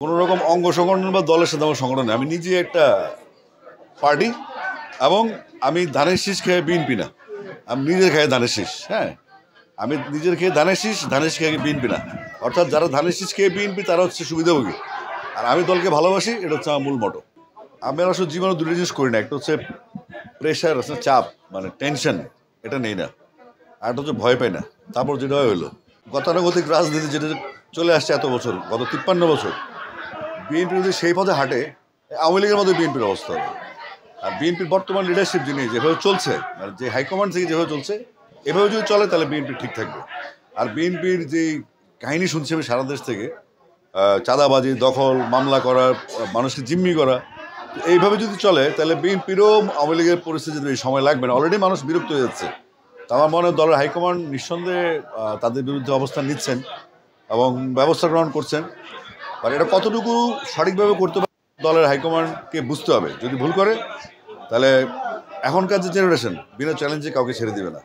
কোনো রকম অঙ্গ সংগঠন বা দলের সাথে আমার সংগঠন নেই। আমি নিজে একটা পার্টি এবং আমি ধানের শীষ খেয়ে বিএনপি না, আমি নিজের খেয়ে ধানের শীষ। হ্যাঁ, আমি নিজের খেয়ে ধানের শীষ খেয়ে বিএনপি না। অর্থাৎ যারা ধানের শীষ খেয়ে বিএনপি তারা হচ্ছে সুবিধাভোগী, আর আমি দলকে ভালোবাসি, এটা হচ্ছে আমার মূল মটো। আমি আসলে জীবনে দুটো জিনিস করি না, একটা হচ্ছে প্রেশার, চাপ, মানে টেনশন, এটা নেই না। আর একটা হচ্ছে ভয় পাই না। তারপর যেটা হলো গতানুগতিক রাজনীতি যেটা চলে আসছে এত বছর, গত 53 বছর, বিএনপি যদি সেই পথে হাঁটে, আওয়ামী লীগের মধ্যে বিএনপির অবস্থা হবে। আর বিএনপির বর্তমান লিডারশিপ যিনি যেভাবে চলছে, মানে যে হাইকমান্ড থেকে যেভাবে চলছে, এভাবে যদি চলে তাহলে বিএনপি ঠিক থাকবে। আর বিএনপির যে কাহিনী শুনছি আমি সারা দেশ থেকে, চাঁদাবাজি, দখল, মামলা করা, মানুষকে জিম্মি করা, এইভাবে যদি চলে তাহলে বিএনপিরও আওয়ামী লীগের পরিস্থিতি সময় লাগবে না। অলরেডি মানুষ বিরক্ত হয়ে যাচ্ছে। তো আমার মনে হয় দলের হাইকমান্ড নিঃসন্দেহে তাদের বিরুদ্ধে অবস্থান নিচ্ছেন এবং ব্যবস্থা গ্রহণ করছেন। আর এটা কতটুকু সঠিকভাবে করতে পারে দলের হাইকমান্ডকে বুঝতে হবে। যদি ভুল করে তাহলে এখনকার যে জেনারেশন বিনা চ্যালেঞ্জে কাউকে ছেড়ে দিবে না।